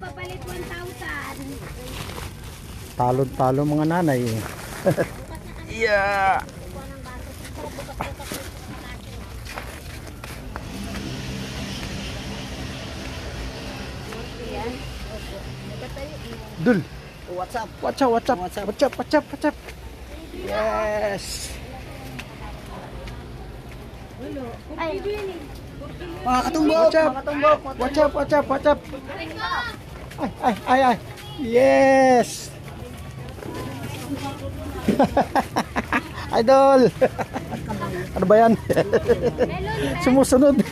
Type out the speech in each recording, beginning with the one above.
Papalit 1,000. Talo-talo mga nanay. Yeah. Dul. What's up? Watch out, watch up. Watch up, watch up, watch up. Yes. Ay, Mga katumbok! Watch up. Mga katumbok! Watch up, watch up, watch up. Ay. Yes. Idol. Ano ba yan? Sumusunod.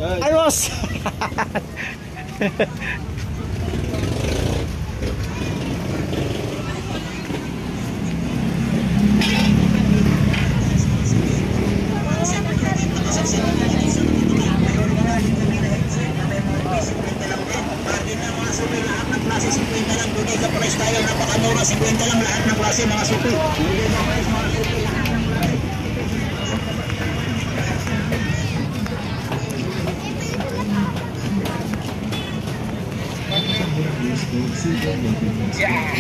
Ayos. Yeah.